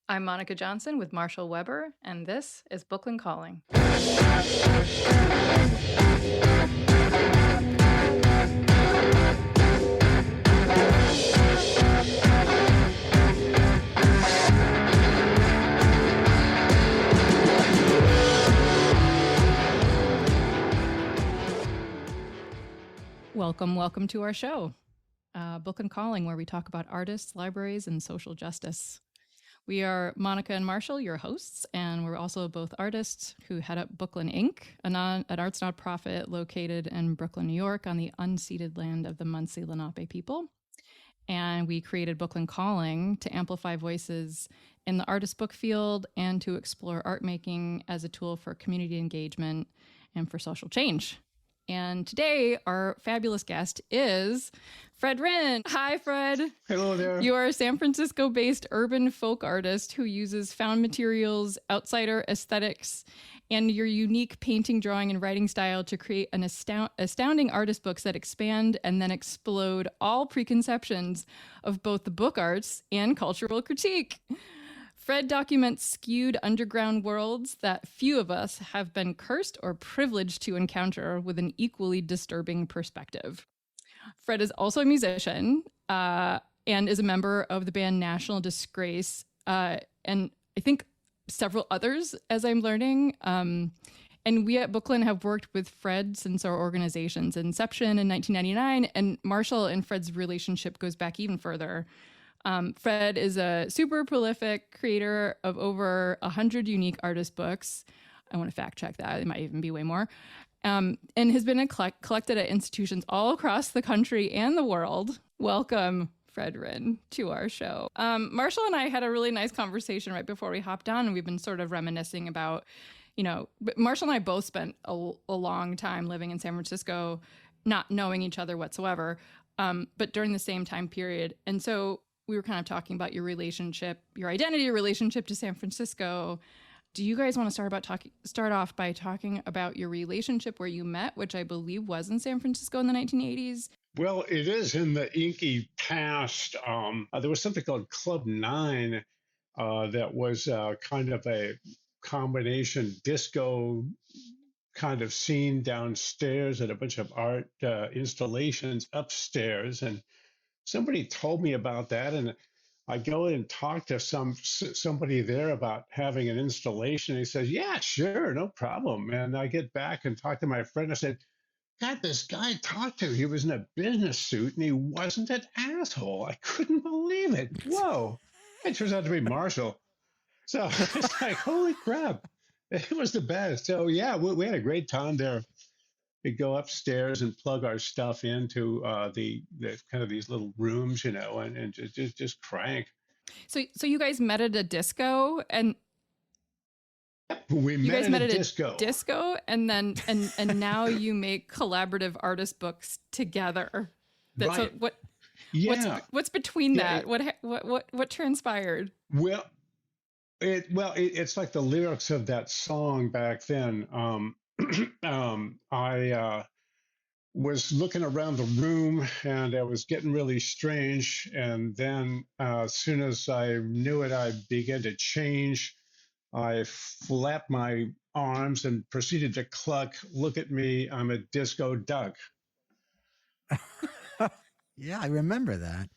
I'm Monica Johnson with Marshall Weber, and this is Booklyn Calling. Welcome to our show, Booklyn Calling, where we talk about artists, libraries, and social justice. We are Monica and Marshall, your hosts, and we're also both artists who head up Booklyn Inc., an arts nonprofit located in Brooklyn, New York, on the unceded land of the Munsee Lenape people. And we created Booklyn Calling to amplify voices in the artist book field and to explore art making as a tool for community engagement and for social change. And today, our fabulous guest is Fred Rinne. Hi, Fred. Hello there. You are a San Francisco-based urban folk artist who uses found materials, outsider aesthetics, and your unique painting, drawing, and writing style to create an astounding artist books that expand and then explode all preconceptions of both the book arts and cultural critique. Fred documents skewed underground worlds that few of us have been cursed or privileged to encounter with an equally disturbing perspective. Fred is also a musician and is a member of the band National Disgrace, and I think several others, as I'm learning. And we at Booklyn have worked with Fred since our organization's inception in 1999, and Marshall and Fred's relationship goes back even further. Fred is a super prolific creator of over 100 unique artist books. I want to fact check that. It might even be way more. And has been collected at institutions all across the country and the world. Welcome, Fred Rinne, to our show. Marshall and I had a really nice conversation right before we hopped on, and we've been sort of reminiscing about, Marshall and I both spent a long time living in San Francisco, not knowing each other whatsoever, but during the same time period. And so we were kind of talking about your relationship, your identity, your relationship to San Francisco. Do you guys want to start off by talking about your relationship where you met, which I believe was in San Francisco in the 1980s? Well, it is in the inky past. There was something called Club 9 that was kind of a combination disco kind of scene downstairs and a bunch of art installations upstairs. And somebody told me about that, and I go in and talk to somebody there about having an installation. He says, "Yeah, sure, no problem." And I get back and talk to my friend. I said, "God, this guy I talked to, he was in a business suit and he wasn't an asshole. I couldn't believe it. Whoa!" It turns out to be Marshall. So it's like, holy crap! It was the best. So yeah, we had a great time there. We'd go upstairs and plug our stuff into the kind of these little rooms, and just crank. So you guys met at a disco, and We you met guys at met a at disco. a disco, and then and now you make collaborative artist books together. That's Right. what Yeah. what's between Yeah. that? What transpired? Well, it's like the lyrics of that song back then. I was looking around the room and it was getting really strange. And then as soon as I knew it, I began to change. I flapped my arms and proceeded to cluck, "Look at me, I'm a disco duck." Yeah, I remember that.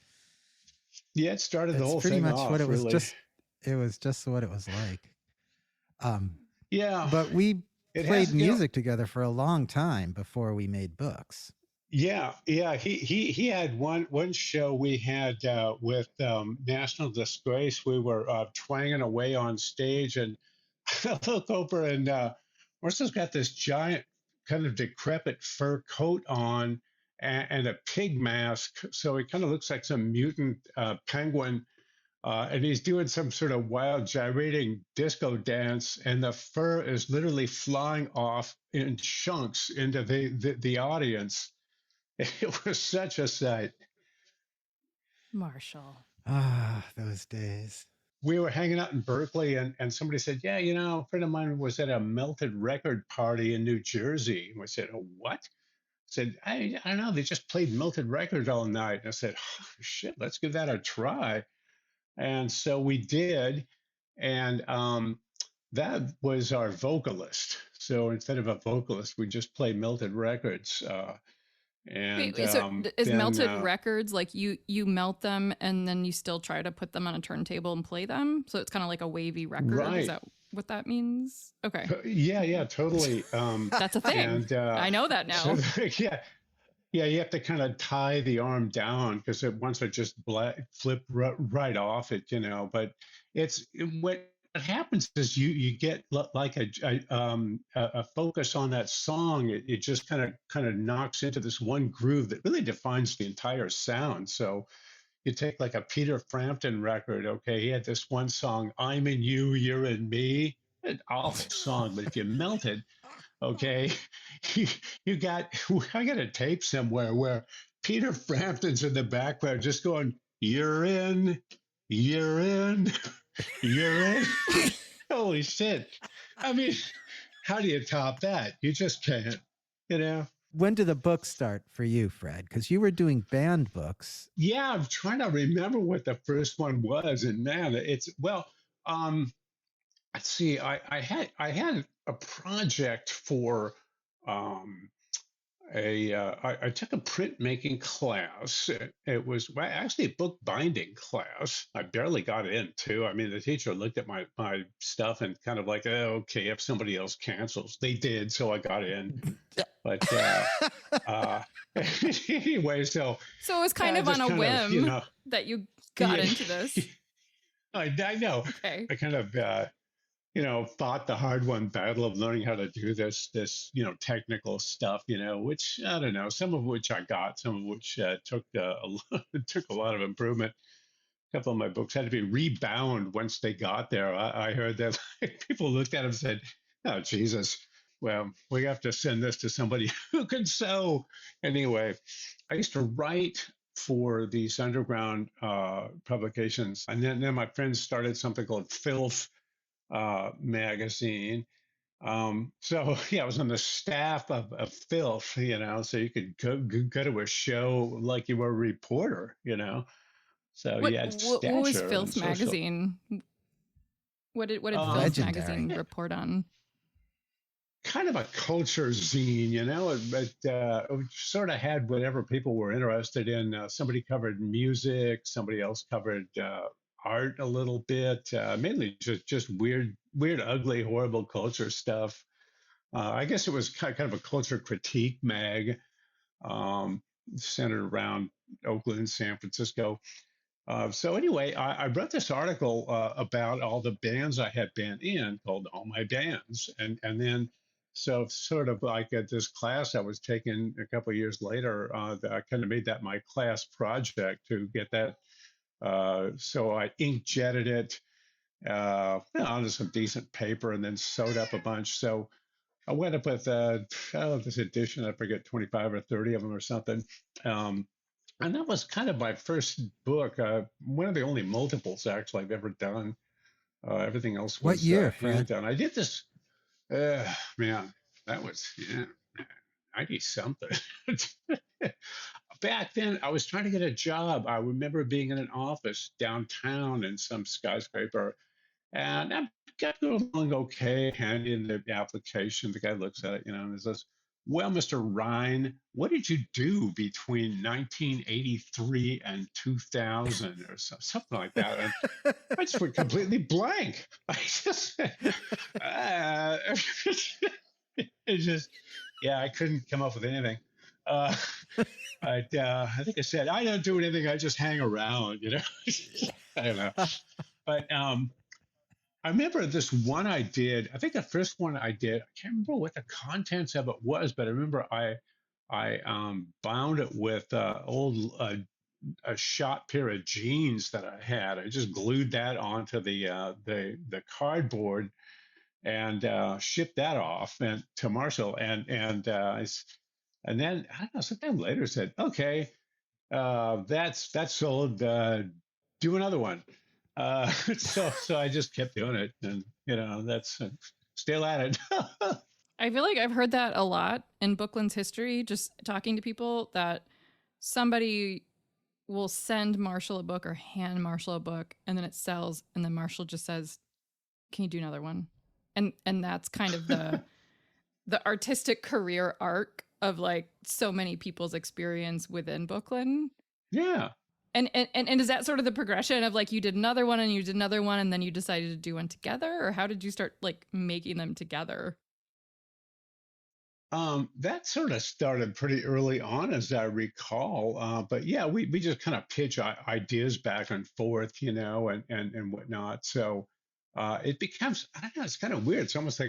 Yeah, it started the It's whole pretty thing much what off, it was really. just it was just what it was like. Um, Yeah, but we it played has, music together for a long time before we made books. yeah. He had one show we had with National Disgrace. We were twanging away on stage, and I look over, and Marcel's got this giant, kind of decrepit fur coat on and a pig mask, so he kind of looks like some mutant penguin. And he's doing some sort of wild gyrating disco dance, and the fur is literally flying off in chunks into the audience. It was such a sight. Marshall. Ah, those days. We were hanging out in Berkeley, and somebody said, "Yeah, a friend of mine was at a melted record party in New Jersey." And I said, "Oh, what?" I said, I don't know. They just played melted records all night. And I said, "Oh, shit, let's give that a try." And so we did. and that was our vocalist. So instead of a vocalist, we just play melted records. And Wait, so is then melted records like you melt them and then you still try to put them on a turntable and play them? So it's kind of like a wavy record. Is right, that what that means? Okay. yeah, totally. That's a thing. And I know that so now. yeah, yeah, you have to kind of tie the arm down because once it just flip right off it, But what happens is you get like a focus on that song. It just kind of knocks into this one groove that really defines the entire sound. So you take like a Peter Frampton record. Okay, he had this one song, "I'm in You, You're in Me." An awful song, but if you melt it, okay, you, you got I got a tape somewhere where Peter Frampton's in the background just going, "You're in, you're in, you're in." Holy shit. I mean, how do you top that? You just can't, you know? When did the book start for you, Fred? Because you were doing band books. Yeah, I'm trying to remember what the first one was. And man, um, let's see, I had a project for um I took a printmaking class. It was actually a book binding class. I barely got in too. I mean, the teacher looked at my stuff and kind of like, oh, okay, if somebody else cancels, they did, so I got in. But uh, anyway, So it was kind of on just a kind of, whim that you got yeah, into this. I know. Okay. I kind of fought the hard won battle of learning how to do this, technical stuff, which I don't know, some of which I got, some of which took took a lot of improvement. A couple of my books had to be rebound once they got there. I heard that people looked at them and said, "Oh Jesus, well, we have to send this to somebody who can sew." Anyway, I used to write for these underground publications, and then my friends started something called Filth magazine. So yeah, I was on the staff of Filth, so you could go to a show like you were a reporter. So What you had what, what was stature and Filth social. magazine? What did Um, Filth Legendary. magazine report on? Kind of a culture zine, but it sort of had whatever people were interested in. Somebody covered music, somebody else covered art a little bit, mainly just weird, ugly, horrible culture stuff. I guess it was kind of a culture critique mag, um, centered around Oakland, San Francisco. So anyway, I wrote this article about all the bands I had been in called All My Bands. And then, so sort of like at this class I was taking a couple of years later, I kind of made that my class project to get that. So I ink jetted it onto some decent paper and then sewed up a bunch. So I went up with this edition. I forget 25 or 30 of them or something. Um, and that was kind of my first book. One of the only multiples actually I've ever done. Everything else What was year, hand Fred? done. I did this. Man, that was 90 something. Back then, I was trying to get a job. I remember being in an office downtown in some skyscraper, and I got going okay, hand in the application. The guy looks at it, and says, "Well, Mr. Rine, what did you do between 1983 and 2000 or something like that?" And I just went completely blank. I just, uh, it just, yeah, I couldn't come up with anything. Uh, I think I said, I don't do anything. I just hang around. I don't know. But I remember this one I did. I think the first one I did. I can't remember what the contents of it was, but I remember I bound it with a shot pair of jeans that I had. I just glued that onto the cardboard and shipped that off and to Marshall. And then I don't know. Sometime later said, "Okay, that's sold. Do another one." So I just kept doing it, and that's still at it. I feel like I've heard that a lot in Booklyn's history, just talking to people that somebody will send Marshall a book or hand Marshall a book and then it sells and then Marshall just says, can you do another one? And that's kind of the artistic career arc of like so many people's experience within Booklyn. Yeah. And is that sort of the progression of like you did another one and you did another one and then you decided to do one together, or how did you start like making them together? That sort of started pretty early on, as I recall. But yeah, we just kind of pitch ideas back and forth, and whatnot. So it becomes, I don't know, it's kind of weird. It's almost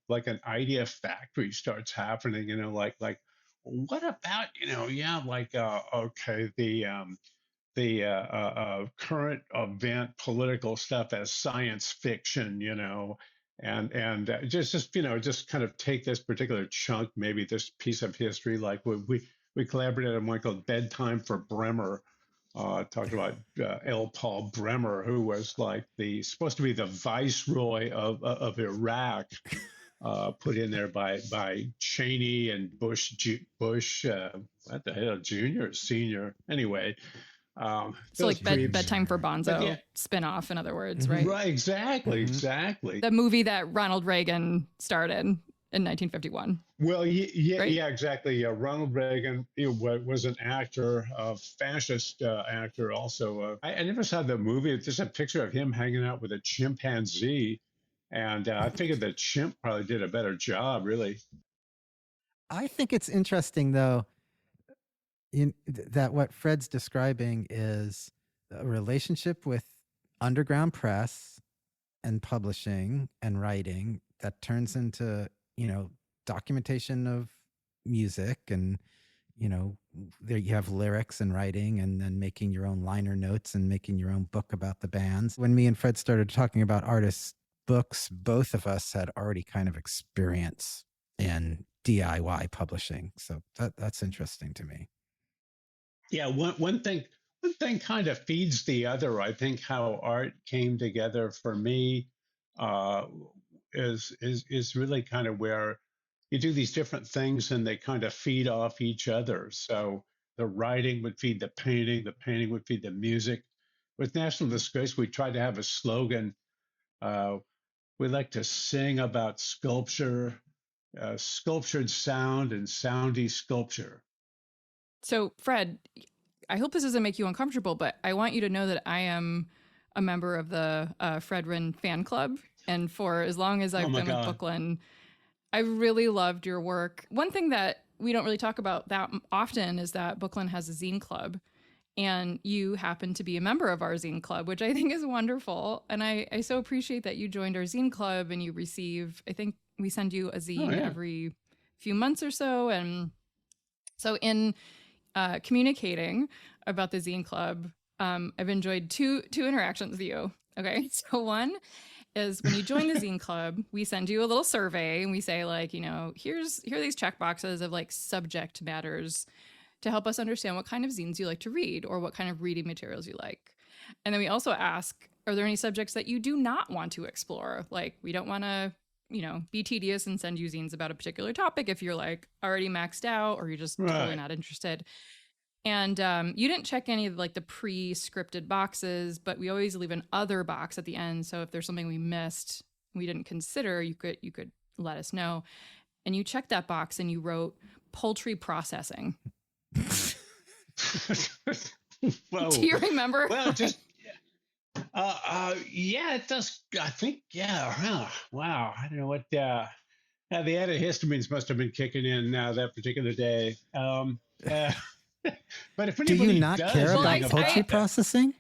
like an idea factory starts happening, like what about, yeah, like okay, the current event political stuff as science fiction, and just kind of take this particular chunk, maybe this piece of history, like we collaborated on one called Bedtime for Bremer. Talked about L. Paul Bremer, who was like supposed to be the viceroy of Iraq, put in there by Cheney and Bush, what the hell, junior or senior? Anyway, So like those creeps. Bedtime for But Bonzo yeah, spin-off, in other words, right? right, exactly, Mhm. exactly. The movie that Ronald Reagan starred in 1951. Well, yeah, Right? yeah, exactly. Ronald Reagan, was an actor, a fascist actor. Also, I never saw the movie. There's a picture of him hanging out with a chimpanzee, and I figured the chimp probably did a better job, really. I think it's interesting, though, that what Fred's describing is a relationship with underground press and publishing and writing that turns into, documentation of music, and, there you have lyrics and writing, and then making your own liner notes and making your own book about the bands. When me and Fred started talking about artists' books, both of us had already kind of experience in DIY publishing. So that's interesting to me. Yeah, one thing kind of feeds the other. I think how art came together for me uh, is really kind of where you do these different things and they kind of feed off each other. So the writing would feed the painting would feed the music. With National Disgrace, we tried to have a slogan. Uh, we like to sing about sculpture, sculptured sound, and soundy sculpture. So, Fred, I hope this doesn't make you uncomfortable, but I want you to know that I am a member of the Fred Rinne fan club. And for as long as Oh I've my been with God. Booklyn, I really loved your work. One thing that we don't really talk about that often is that Booklyn has a zine club. And you happen to be a member of our zine club, which I think is wonderful. And I so appreciate that you joined our zine club and you receive, I think we send you a Oh zine yeah. every few months or so. And so in communicating about the zine club, I've enjoyed two interactions with you. Okay. So one is when you join the zine club, we send you a little survey and we say like, here are these check boxes of like subject matters to help us understand what kind of zines you like to read or what kind of reading materials you like. And then we also ask, are there any subjects that you do not want to explore? Like, we don't want to, be tedious and send you zines about a particular topic if you're like already maxed out or you're just totally Right. not interested. And you didn't check any of like the pre-scripted boxes, but we always leave an other box at the end. So if there's something we missed, we didn't consider, you could let us know. And you checked that box and you wrote poultry processing. Whoa. Do you remember? Well, just yeah, it does. I think, yeah. Huh. Wow. I don't know what. The antihistamines must have been kicking in that particular day. But if Do you anybody not care does Well, about hang poultry about, processing?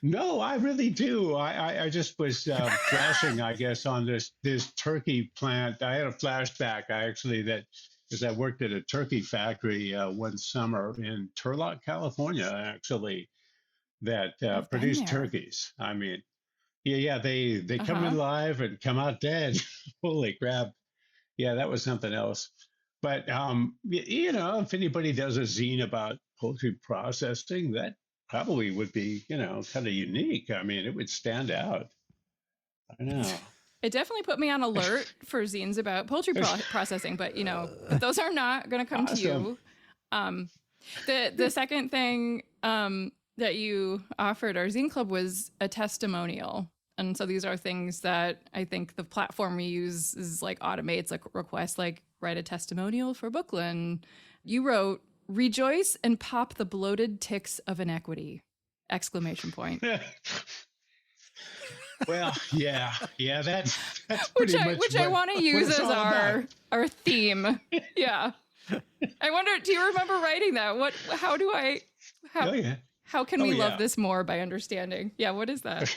no, I really do. I just was flashing, I guess, on this turkey plant. I had a flashback, actually, that because I worked at a turkey factory one summer in Turlock, California, actually, that I've been produced there. turkeys. I mean, yeah, they come Uh-huh. in live and come out dead. Holy crap! Yeah, that was something else. But if anybody does a zine about poultry processing, that probably would be, kind of unique. I mean, it would stand out. I don't know. It definitely put me on alert for zines about poultry processing, but but those are not going to come to Awesome. you. Um, the second thing that you offered our zine club was a testimonial. And so these are things that I think the platform we use is like automates like requests like write a testimonial for Booklyn. You wrote, rejoice and pop the bloated ticks of inequity! Exclamation point. Well, yeah, that's which pretty I much which I want to what use it's as all about. our theme. Yeah. I wonder, do you remember writing that? Oh yeah, How can oh we love yeah. this more by understanding? Yeah, what is that?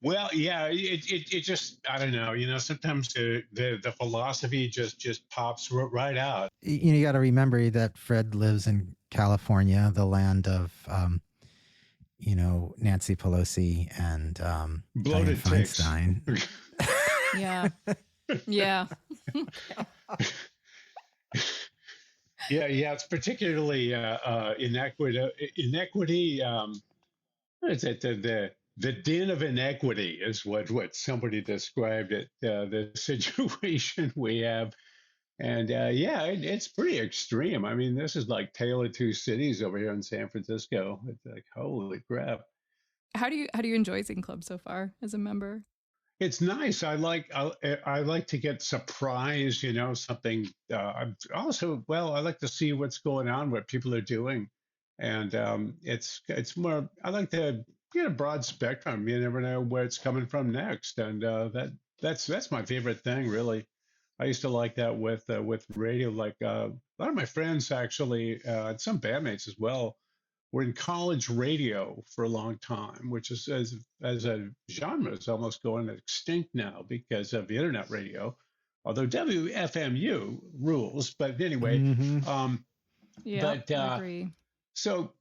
Well, yeah, it just, I don't know, sometimes the philosophy just pops right out. You got to remember that Fred lives in California, the land of, Nancy Pelosi and Dianne Bloated ticks. Feinstein. Yeah. Yeah. Yeah, it's particularly inequity. What is it? The din of inequity is what somebody described it. The situation we have, and yeah, it's pretty extreme. I mean, this is like Tale of Two Cities over here in San Francisco. It's like holy crap. How do you enjoy Zine Club so far as a member? It's nice. I like to get surprised. Something. I like to see what's going on, what people are doing, and it's more. I like to get a broad spectrum. You never know where it's coming from next, and that's my favorite thing, really. I used to like that with radio. Like a lot of my friends actually, and some bandmates as well, were in college radio for a long time, which is as a genre is almost going extinct now because of the internet radio. Although WFMU rules, but anyway, Mm-hmm. Yeah, but I agree. so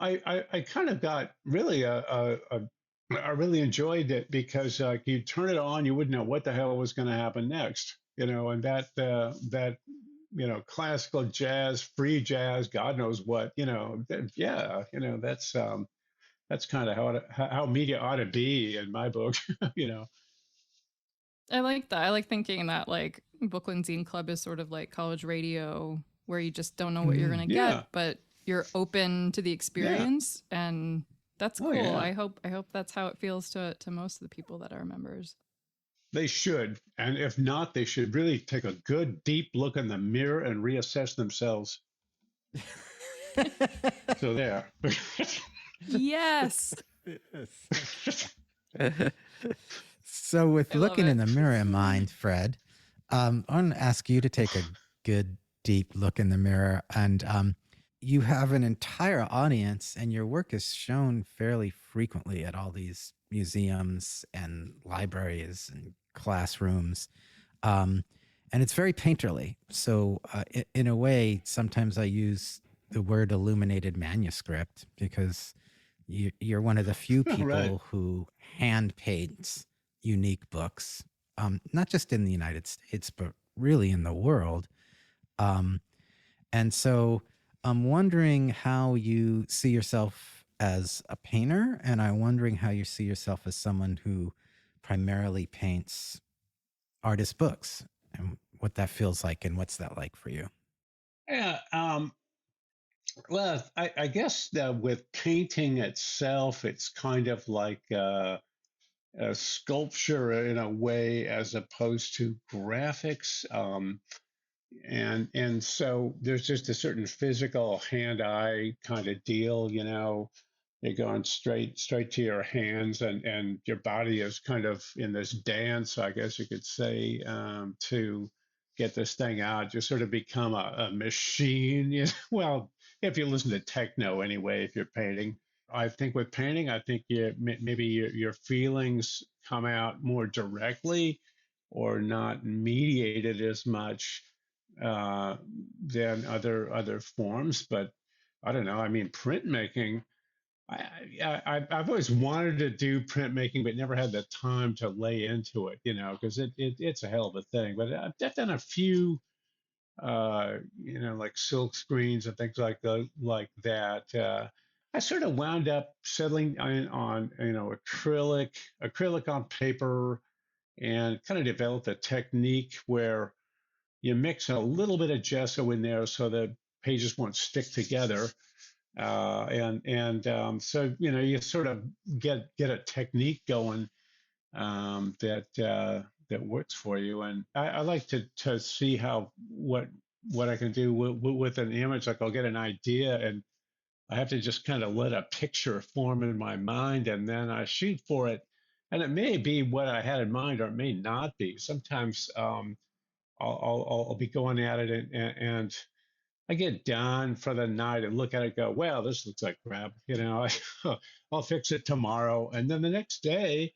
I kind of got really I really enjoyed it because you turn it on, you wouldn't know what the hell was going to happen next, and that classical jazz, free jazz, God knows what, yeah, that's kind of how media ought to be in my book, you know. I like that. I like thinking that like Booklyn Zine Club is sort of like college radio where you just don't know what you're Mm-hmm. gonna Yeah, get, but you're open to the yeah, experience, and that's oh cool. yeah, I hope that's how it feels to most of the people that are members. they should, and if not, they should really take a good deep look in the mirror and reassess themselves. So there. Yes, So, with I love looking in it. the mirror in mind, Fred, I want to ask you to take a good, deep look in the mirror. And you have an entire audience, and your work is shown fairly frequently at all these museums and libraries and classrooms. Um, and it's very painterly. So, in a way, sometimes I use the word illuminated manuscript because you're one of the few Right. people who hand paints unique books, not just in the United States, but really in the world. Um, and so I'm wondering how you see yourself as a painter, and I'm wondering how you see yourself as someone who primarily paints artist books and what that feels like and what's that like for you? Yeah. Well, I guess with painting itself, it's kind of like a sculpture in a way, as opposed to graphics. And so there's just a certain physical hand-eye kind of deal, You're going straight to your hands, and your body is kind of in this dance, I guess you could say, to get this thing out. You sort of become a machine. Well, if you listen to techno anyway, if you're painting. I think with painting, I think maybe your feelings come out more directly or not mediated as much uh, than other forms. But I don't know. I mean, printmaking. I've always wanted to do printmaking, but never had the time to lay into it, because it's a hell of a thing. But I've done a few, like silk screens and things like that. I sort of wound up settling on acrylic on paper, and kind of developed a technique where you mix a little bit of gesso in there so the pages won't stick together. So you sort of get a technique going that works for you. And I like to see how what I can do with an image. Like I'll get an idea, and I have to just kind of let a picture form in my mind, and then I shoot for it. And it may be what I had in mind, or it may not be. Sometimes I'll be going at it, and I get done for the night and look at it and go, well, this looks like crap. I'll fix it tomorrow. And then the next day,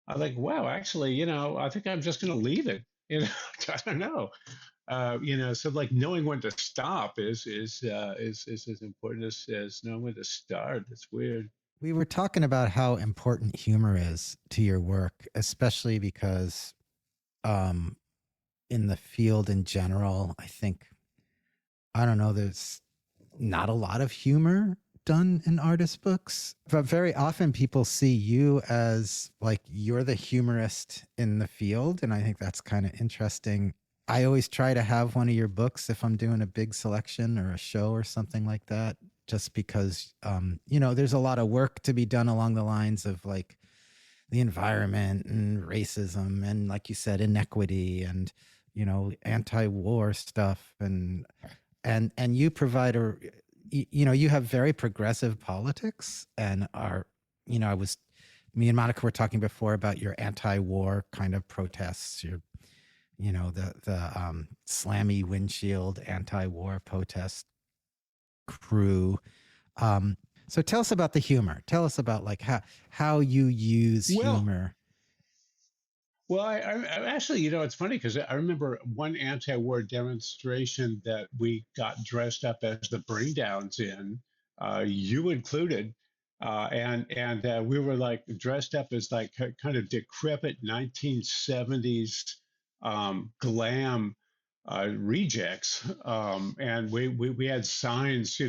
I'm like, wow, actually, I think I'm just going to leave it. I don't know. So like knowing when to stop is as important as knowing when to start. It's weird. We were talking about how important humor is to your work, especially because in the field in general, I think, I don't know, there's not a lot of humor done in artist books, but very often people see you as like you're the humorist in the field. And I think that's kind of interesting. I always try to have one of your books if I'm doing a big selection or a show or something like that, just because, there's a lot of work to be done along the lines of like the environment and racism and, like you said, inequity and, anti-war stuff. And you provide you have very progressive politics and me and Monica were talking before about your anti-war kind of protests, your the slammy windshield anti-war protest crew. So tell us about the humor. Tell us about like how you use humor. Well, I actually, it's funny because I remember one anti-war demonstration that we got dressed up as the Bring Downs in, you included, and we were like dressed up as like kind of decrepit 1970s glam rejects, and we had signs,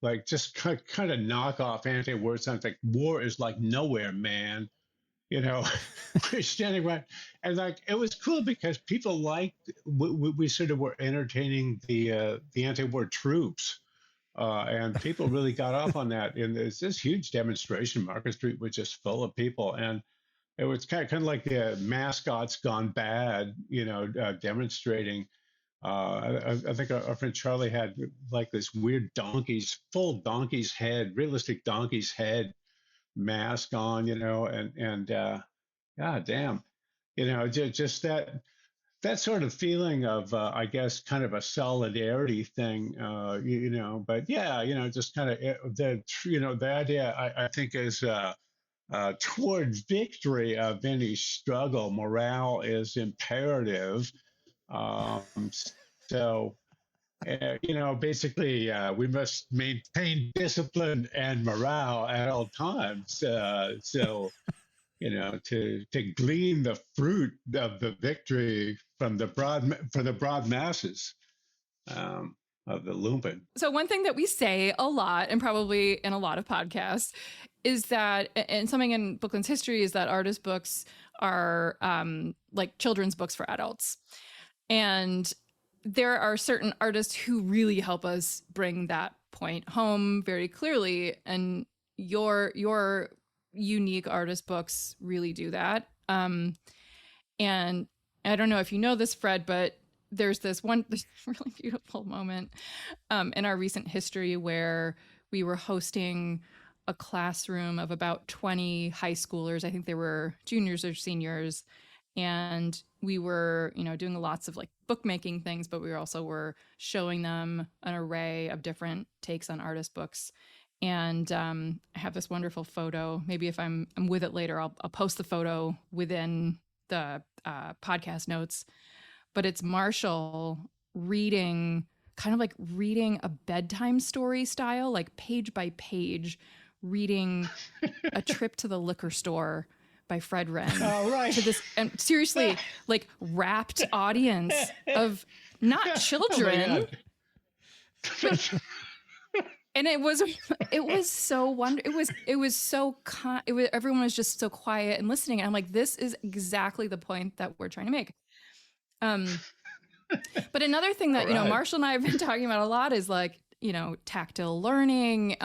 like just kind of knock off anti-war signs like "War is like nowhere, man." you know we're standing right, and like it was cool because people liked we sort of were entertaining the anti-war troops, and people really got off on that, and there's this huge demonstration. Market Street was just full of people, and it was kind of like the mascots gone bad, demonstrating. I think our friend Charlie had like this weird full donkey's head, realistic donkey's head mask on, and God damn, just that sort of feeling of, I guess, kind of a solidarity thing, But yeah, just kind of the idea I think is towards victory of any struggle, morale is imperative. Um, so. Basically, we must maintain discipline and morale at all times. To glean the fruit of the victory from the broad masses, of the lumpen. So one thing that we say a lot, and probably in a lot of podcasts, is that, and something in Booklyn's history is that artist books are like children's books for adults. And there are certain artists who really help us bring that point home very clearly. And your unique artist books really do that. And I don't know if you know this, Fred, but there's this really beautiful moment in our recent history where we were hosting a classroom of about 20 high schoolers. I think they were juniors or seniors. And we were, doing lots of like bookmaking things, but we also were showing them an array of different takes on artist books. And I have this wonderful photo. Maybe if I'm with it later, I'll post the photo within the podcast notes. But it's Marshall reading, kind of like reading a bedtime story style, like page by page, reading A Trip to the Liquor Store by Fred Rinne. Oh, right. To this, and seriously, like rapt audience of not children. Oh and it was so wonderful. It was so everyone was just so quiet and listening. And I'm like, this is exactly the point that we're trying to make. But another thing that, Marshall and I have been talking about a lot is like, tactile learning,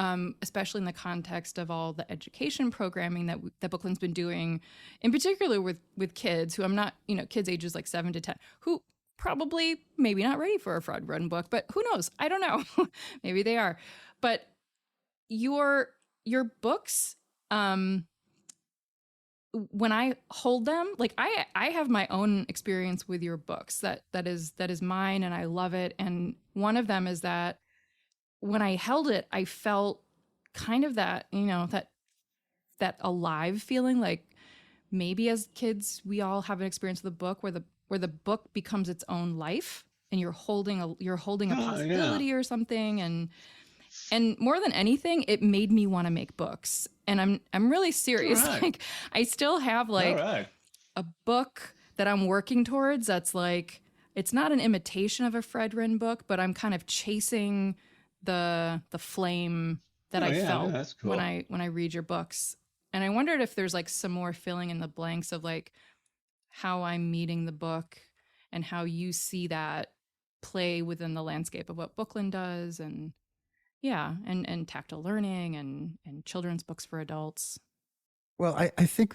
especially in the context of all the education programming that Booklyn's been doing, in particular with kids who I'm not, kids ages like 7 to 10, who probably maybe not ready for a Fred Rinne book, but who knows? I don't know. Maybe they are. But your books, when I hold them, like I have my own experience with your books that is mine, and I love it. And one of them is that when I held it, I felt kind of that, that alive feeling, like maybe as kids we all have an experience with a book where the book becomes its own life, and you're holding a possibility or something. And more than anything, it made me want to make books. And I'm really serious. Right. Like I still have like a book that I'm working towards that's like, it's not an imitation of a Fred Rinne book, but I'm kind of chasing the flame that I felt cool. when I read your books. And I wondered if there's like some more filling in the blanks of like how I'm meeting the book and how you see that play within the landscape of what Booklyn does, and and tactile learning and children's books for adults. Well, I think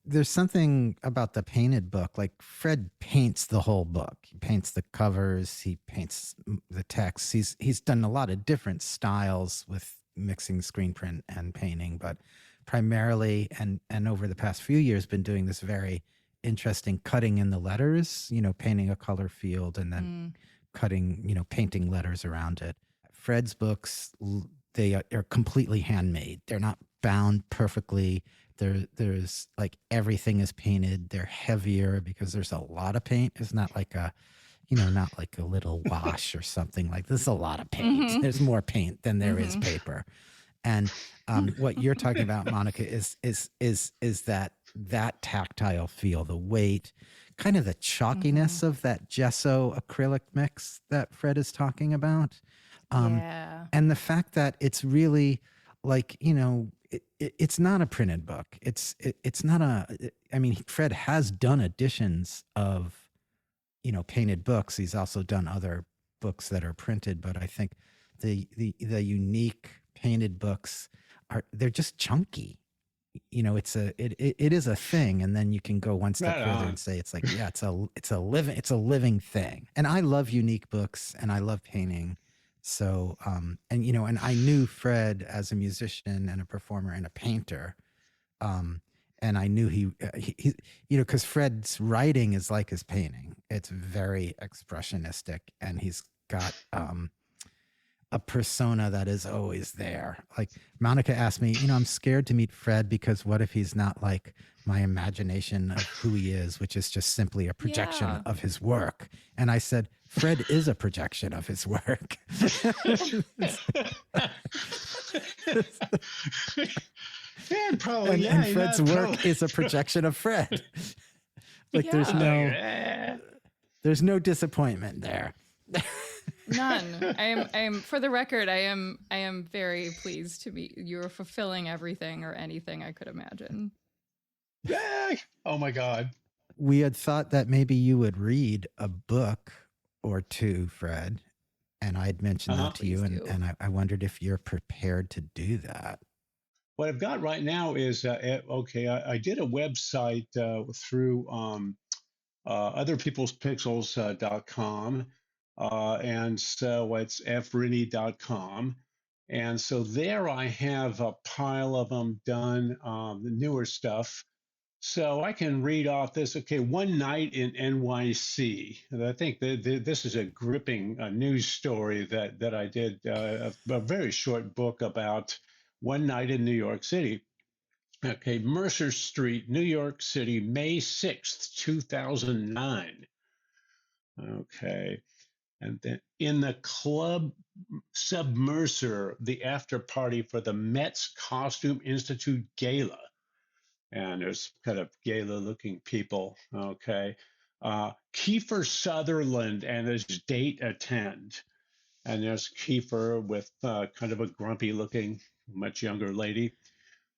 there's something about the painted book. Like Fred paints the whole book. He paints the covers. He paints the text. He's done a lot of different styles with mixing screen print and painting, but primarily and over the past few years been doing this very interesting cutting in the letters, painting a color field and then cutting, painting letters around it. Fred's books, they are completely handmade. They're not bound perfectly. There's like everything is painted. They're heavier because there's a lot of paint. It's not like not like a little wash or something. Like this is a lot of paint. Mm-hmm. There's more paint than there is paper. And what you're talking about, Monica, is that tactile feel, the weight, kind of the chalkiness of that gesso acrylic mix that Fred is talking about. And the fact that it's really like, it's not a printed book. It's not Fred has done editions of, painted books. He's also done other books that are printed, but I think the unique painted books they're just chunky. It is a thing. And then you can go one step further and say, it's like, it's a living thing. And I love unique books and I love painting. So, and I knew Fred as a musician and a performer and a painter. And I knew he because Fred's writing is like his painting. It's very expressionistic, and he's got a persona that is always there. Like Monica asked me, I'm scared to meet Fred because what if he's not like my imagination of who he is, which is just simply a projection of his work. And I said, Fred is a projection of his work. And Fred's work is a projection of Fred. Like there's no disappointment there. None. I am for the record, I am very pleased to meet you. You're fulfilling everything or anything I could imagine. Oh my God. We had thought that maybe you would read a book or two, Fred, and I'd mentioned that to you, and I wondered if you're prepared to do that. What I've got right now is I did a website through otherpeoplespixels.com. And so it's frinne.com. And so there I have a pile of them done, the newer stuff. So I can read off this. Okay, One Night in NYC. And I think this is a gripping news story that I did, a very short book about one night in New York City. Okay, Mercer Street, New York City, May 6th, 2009. Okay. And then in the Club Submercer, the after party for the Met's Costume Institute Gala. And there's kind of gala-looking people, okay. Kiefer Sutherland and his date attend. And there's Kiefer with kind of a grumpy-looking, much younger lady.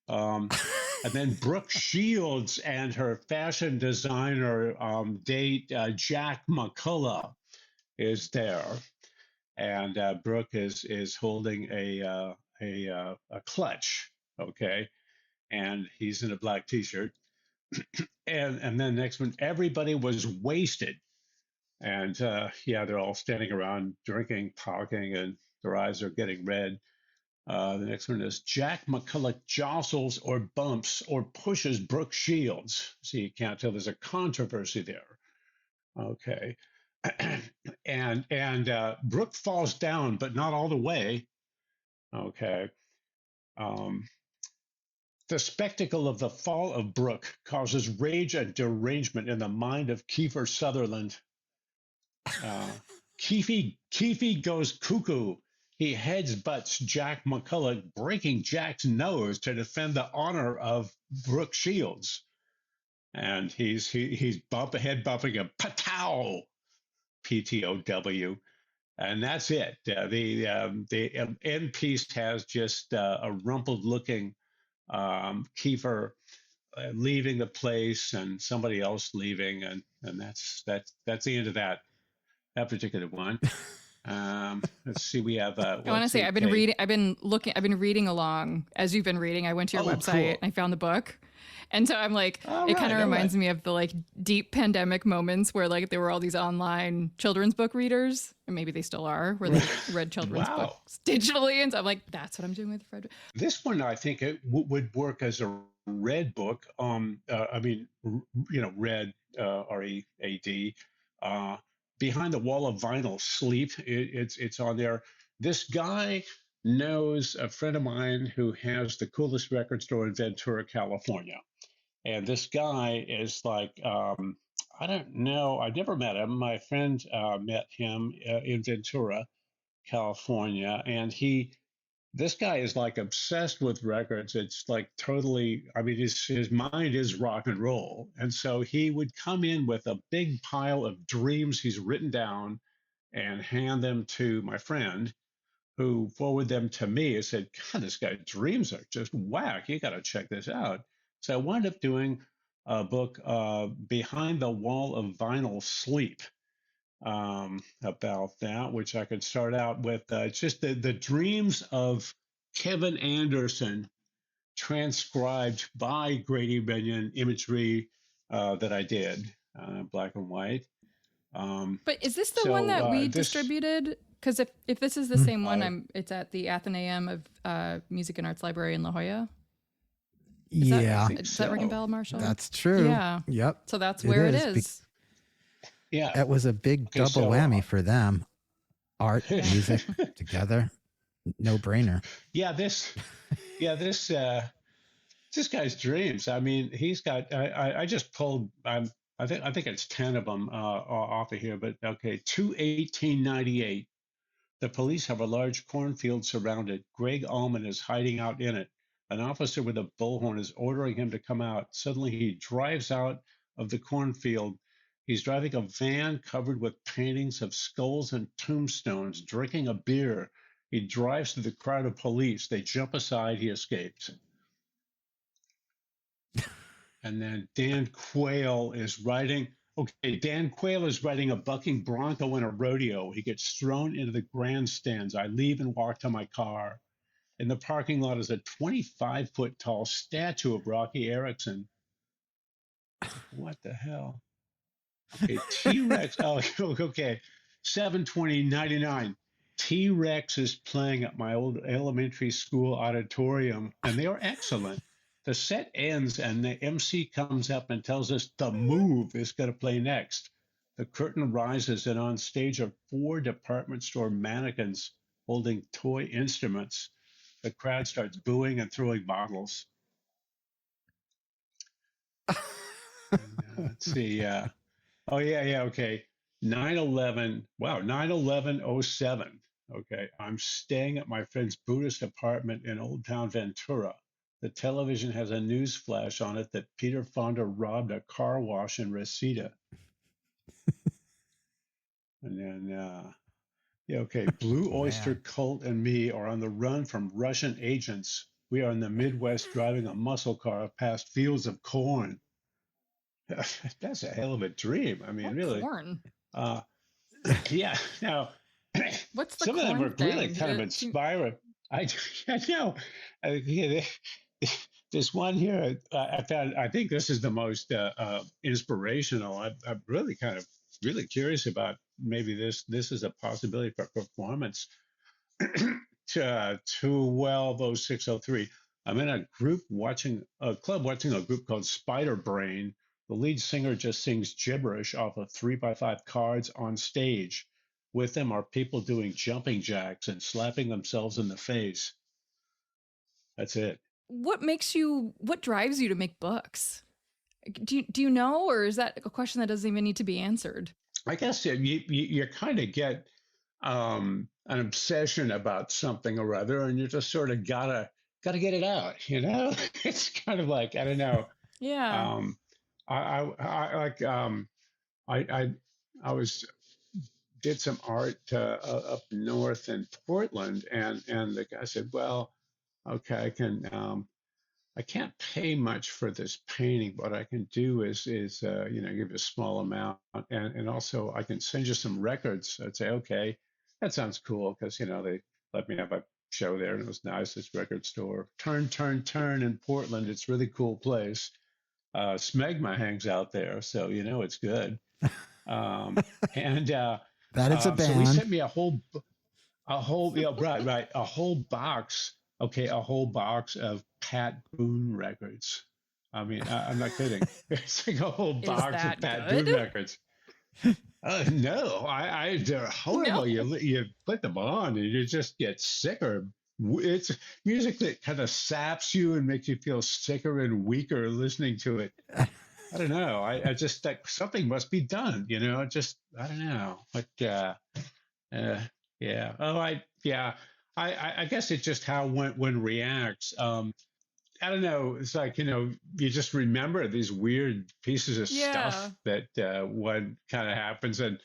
And then Brooke Shields and her fashion designer date, Jack McCullough, is there. and Brooke is holding a clutch, okay, and he's in a black T-shirt, and then next one, everybody was wasted, and yeah, they're all standing around drinking, talking, and their eyes are getting red. The next one is Jack McCulloch jostles or bumps or pushes Brooke Shields. See, you can't tell there's a controversy there. Okay. and Brooke falls down, but not all the way. Okay. Um, the spectacle of the fall of Brooke causes rage and derangement in the mind of Kiefer Sutherland. Keefe goes cuckoo. He heads-butts Jack McCulloch, breaking Jack's nose to defend the honor of Brooke Shields. And he's head bumping a patow, PTOW, and that's it. The end piece has just a rumpled-looking Kiefer leaving the place and somebody else leaving, and that's the end of that particular one. Let's see. We have. I want to say I've been reading. I've been reading along as you've been reading. I went to your website cool. and I found the book, and so I'm like, it kind of reminds me of the like deep pandemic moments where like there were all these online children's book readers, and maybe they still are, where they read children's books digitally. And so I'm like, that's what I'm doing with Fred. This one, I think it would work as a read book. I mean, read, READ. Behind the Wall of Vinyl, Sleep. It's on there. This guy knows a friend of mine who has the coolest record store in Ventura, California. And this guy is like, I don't know, I've never met him. My friend met him in Ventura, California. And this guy is like obsessed with records. It's like totally, I mean, his mind is rock and roll. And so he would come in with a big pile of dreams he's written down and hand them to my friend, who forwarded them to me and said, God, this guy's dreams are just whack. You got to check this out. So I wound up doing a book, Behind the Wall of Vinyl, Sleep. About that, which I could start out with. It's just the dreams of Kevin Anderson transcribed by Grady Benyon, imagery that I did, black and white. But is this the one that we distributed? Because if this is the same one, it's at the Athenaeum of Music and Arts Library in La Jolla. Does that ring a bell, Marshall? That's true. Yeah. Yep. So that's where it is. Yeah, it was a big double whammy for them. Art, music together, no brainer. This guy's dreams. I mean, he's got. I just pulled. I think it's 10 of them off of here. But okay, 2/1898. The police have a large cornfield surrounded. Greg Allman is hiding out in it. An officer with a bullhorn is ordering him to come out. Suddenly, he drives out of the cornfield. He's driving a van covered with paintings of skulls and tombstones, drinking a beer. He drives through the crowd of police. They jump aside. He escapes. And then Dan Quayle is riding. Okay, Dan Quayle is riding a bucking bronco in a rodeo. He gets thrown into the grandstands. I leave and walk to my car. In the parking lot is a 25-foot tall statue of Rocky Erickson. What the hell? Okay, T-Rex. Oh, okay. 7/20/99. T-Rex is playing at my old elementary school auditorium, and they are excellent. The set ends, and the MC comes up and tells us The Move is going to play next. The curtain rises, and on stage are 4 department store mannequins holding toy instruments. The crowd starts booing and throwing bottles. Let's see. Okay. 9/11. Wow, 9/11/07. Okay, I'm staying at my friend's Buddhist apartment in Old Town Ventura. The television has a news flash on it that Peter Fonda robbed a car wash in Reseda. And then, Blue Oyster Cult and me are on the run from Russian agents. We are in the Midwest driving a muscle car past fields of corn. That's a hell of a dream. I mean, really. Corn. Yeah. Now, What's the some of them corn are really thing? kind of inspiring. I know. Yeah, there's one here I found. I think this is the most inspirational. I'm really kind of really curious about maybe this is a possibility for performance. 120603. I'm in a club watching a group called Spider Brain. The lead singer just sings gibberish off of 3x5 cards on stage. With them are people doing jumping jacks and slapping themselves in the face. That's it. What drives you to make books? Do you know, or is that a question that doesn't even need to be answered? I guess you kind of get an obsession about something or other, and you just sort of gotta get it out. It's kind of like, I don't know. Yeah. Um, I like I I I was did some art up north in Portland, and the guy said, "Well, okay, I can't pay much for this painting. What I can do is give you a small amount, and also I can send you some records." I'd say, "Okay, that sounds cool," because they let me have a show there, and it was nice. This record store, Turn in Portland. It's a really cool place. Smegma hangs out there, so it's good. Um, and That is a so he band. sent me right, a whole box. Okay, a whole box of Pat Boone records. I mean, I'm not kidding. It's like a whole Is box of that Pat good? Boone records. No, they're No. horrible. You put them on and you just get sicker. It's music that kind of saps you and makes you feel sicker and weaker listening to it. I don't know. I just like something must be done. Just I don't know. But uh, yeah. Oh, yeah. I guess it's just how one reacts. I don't know. It's like, you just remember these weird pieces of Yeah. stuff that one kind of happens. And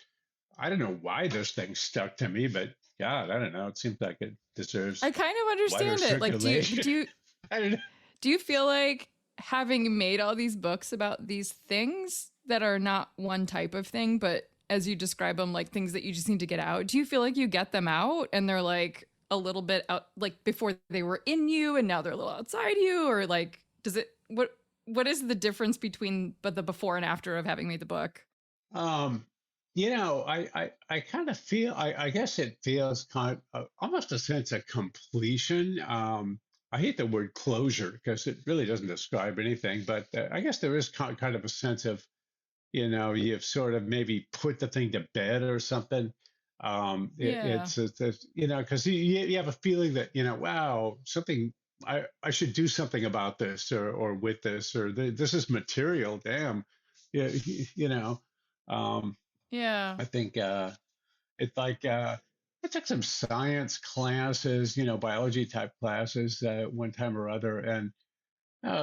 I don't know why this thing stuck to me, but God, I don't know. It seems like it deserves I kind of wider understand it. Like, circulation. I don't know. do you feel like having made all these books about these things that are not one type of thing, but as you describe them, like things that you just need to get out, do you feel like you get them out and they're like a little bit out, like before they were in you and now they're a little outside you? Or like, what is the difference between the before and after of having made the book? Um, I kind of feel, I guess it feels kind of almost a sense of completion. I hate the word closure because it really doesn't describe anything, but I guess there is kind of a sense of, you've sort of maybe put the thing to bed or something. Yeah. It's because you have a feeling that, wow, something, I should do something about this or with this, or this is material. Damn. Yeah. Um, Yeah. I think it's like I took some science classes, biology type classes one time or other, and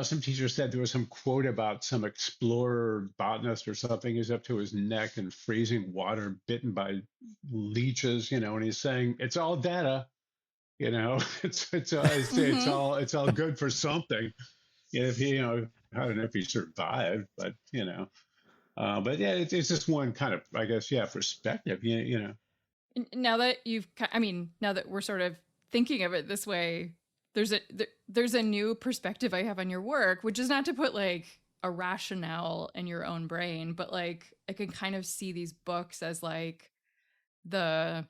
some teacher said there was some quote about some explorer botanist or something. He's up to his neck in freezing water, bitten by leeches, and he's saying it's all data, Mm-hmm. it's all good for something. If he, I don't know if he survived, but yeah, it's just one kind of, I guess, yeah, perspective. Now that now that we're sort of thinking of it this way, there's a new perspective I have on your work, which is not to put like a rationale in your own brain, but like I can kind of see these books as like the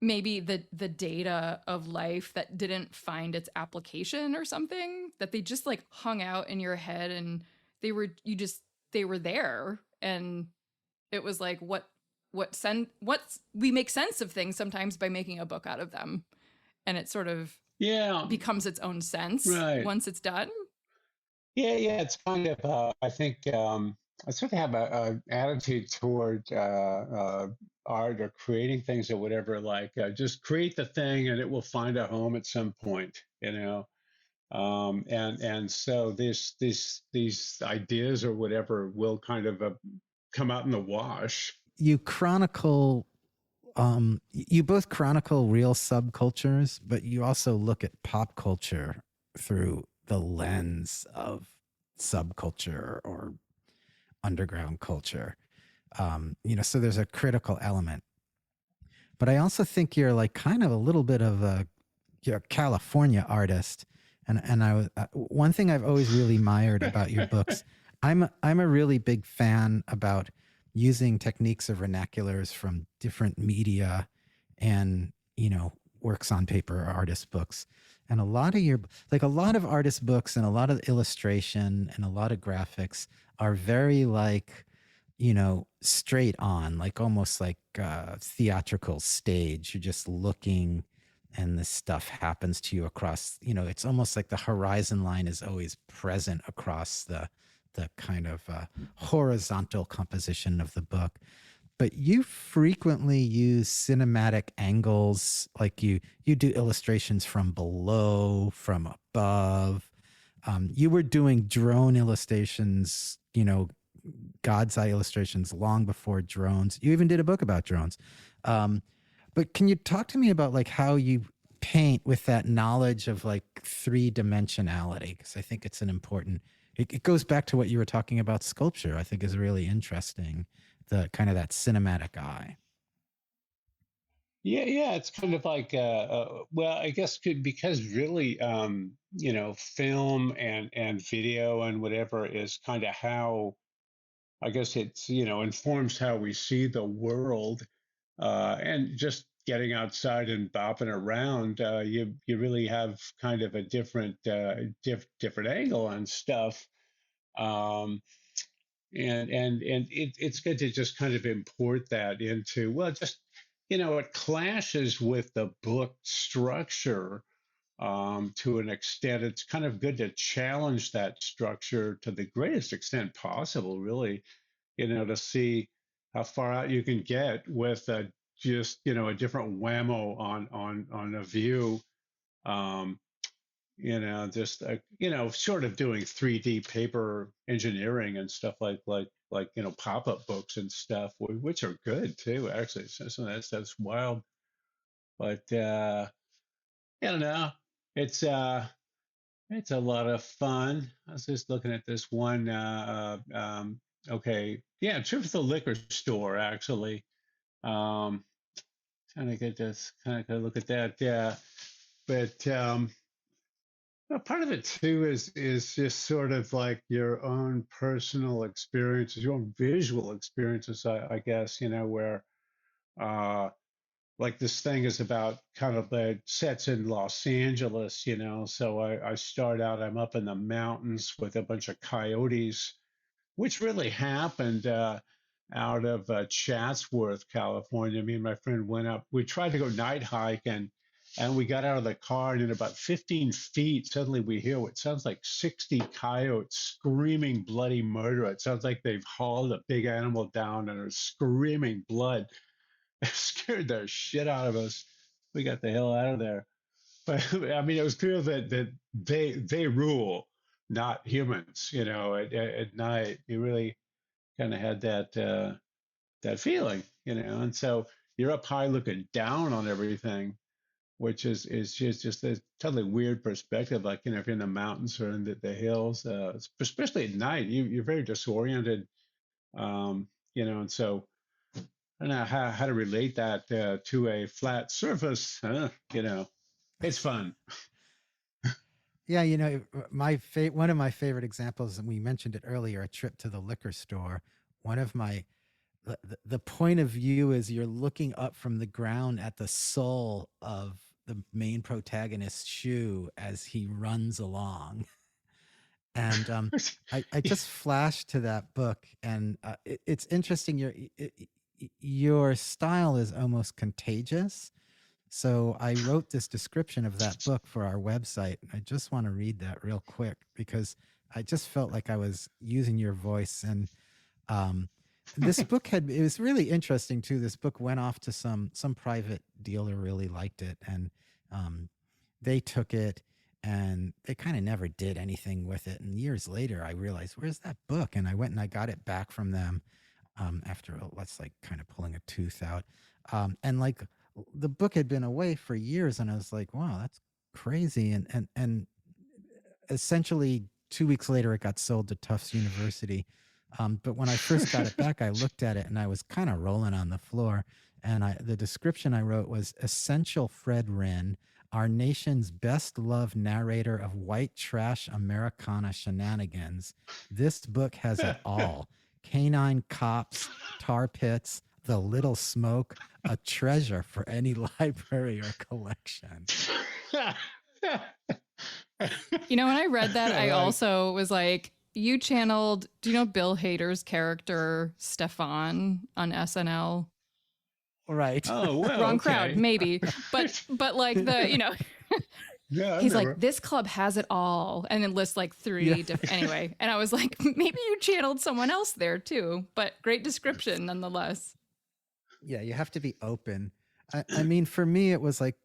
maybe the data of life that didn't find its application or something, that they just like hung out in your head and they were there, and it was like what's we make sense of things sometimes by making a book out of them, and it sort of Yeah, becomes its own sense right. once it's done. Yeah. It's kind of, I think, I sort of have a attitude toward art or creating things or whatever, like just create the thing and it will find a home at some point. And so these ideas or whatever will kind of come out in the wash. You chronicle, you both chronicle real subcultures, but you also look at pop culture through the lens of subculture or underground culture. So there's a critical element. but I also think you're like kind of a little bit of you're a California artist. And I was one thing I've always really admired about your books. I'm a really big fan about using techniques of vernaculars from different media, and works on paper or artist books. And a lot of artist books and a lot of illustration and a lot of graphics are very like, straight on, like almost like theatrical stage. You're just looking and this stuff happens to you across, it's almost like the horizon line is always present across the kind of horizontal composition of the book. But you frequently use cinematic angles, like you do illustrations from below, from above. You were doing drone illustrations, God's eye illustrations long before drones. You even did a book about drones. But can you talk to me about like how you paint with that knowledge of like three-dimensionality? Because I think it's an important, it goes back to what you were talking about sculpture, I think is really interesting, the kind of that cinematic eye. Yeah, it's kind of like, well, I guess because really, film and video and whatever is kind of how, I guess it's, informs how we see the world, and just getting outside and bopping around, you really have kind of a different angle on stuff. Um, and it's good to just kind of import that into, well, just, it clashes with the book structure, to an extent. It's kind of good to challenge that structure to the greatest extent possible, really, to see how far out you can get with just, a different whammo on a view. Um, just sort of doing 3D paper engineering and stuff like pop-up books and stuff, which are good too, actually. So some of that stuff's wild, but I don't know. It's it's a lot of fun. I was just looking at this one. Okay, yeah, trip to the liquor store actually. Um, Trying to get this kind of look at that. Yeah, but well, part of it too is just sort of like your own personal experiences, your own visual experiences, I guess, where uh, like this thing is about kind of the sets in Los Angeles, So I start out, I'm up in the mountains with a bunch of coyotes, which really happened out of Chatsworth, California. Me and my friend went up. We tried to go night hike, and we got out of the car, and in about 15 feet, suddenly we hear what sounds like 60 coyotes screaming bloody murder. It sounds like they've hauled a big animal down and are screaming blood. It scared the shit out of us. We got the hell out of there. But I mean, it was clear that they rule, not humans. At night, you really kind of had that feeling, And so you're up high looking down on everything, which is just a totally weird perspective. Like, if you're in the mountains or in the hills, especially at night, you're very disoriented, and so I don't know how to relate that to a flat surface. It's fun. Yeah, one of my favorite examples, and we mentioned it earlier, a trip to the liquor store. One of my the point of view is you're looking up from the ground at the sole of the main protagonist's shoe as he runs along. And I just flashed to that book, and it's interesting. Your style is almost contagious. So I wrote this description of that book for our website. I just want to read that real quick because I just felt like I was using your voice. And this book it was really interesting too. This book went off to some private dealer really liked it, and they took it and they kind of never did anything with it. And years later, I realized, where's that book? And I went and I got it back from them after that's like kind of pulling a tooth out. And like the book had been away for years, and I was like, wow, that's crazy. And essentially 2 weeks later, it got sold to Tufts University. But when I first got it back, I looked at it and I was kind of rolling on the floor. And the description I wrote was essential Fred Rinne, our nation's best loved narrator of white trash Americana shenanigans. This book has it all: canine cops, tar pits, the little smoke, a treasure for any library or collection. When I read that, I also was like, you channeled, do you know Bill Hader's character Stefan on SNL? Right. Oh, well, Wrong okay. crowd, maybe. But like Yeah, he's like, this club has it all. And then lists like 3 different, anyway. And I was like, maybe you channeled someone else there too, but great description nonetheless. Yeah, you have to be open. I mean, for me, it was like,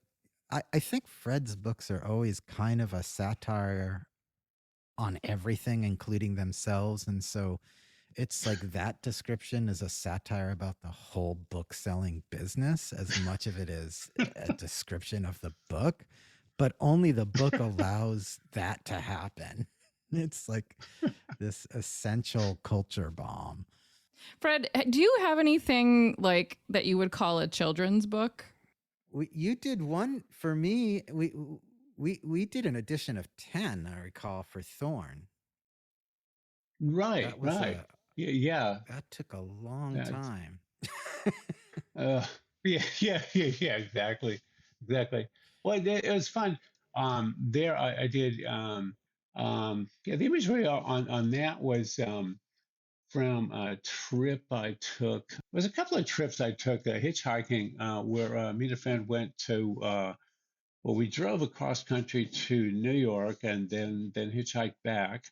I think Fred's books are always kind of a satire on everything, including themselves. And so it's like that description is a satire about the whole book selling business as much of it is a description of the book, but only the book allows that to happen. It's like this essential culture bomb. Fred, do you have anything like that you would call a children's book? You did one for me. We did an edition of 10, I recall, for Thorn. Right. Yeah. That took a long time. Yeah. Exactly. Well, it was fun. There I did. The imagery on that was from a trip I took. It was a couple of trips I took hitchhiking, where me and a friend went to. Well, we drove across country to New York and then hitchhiked back.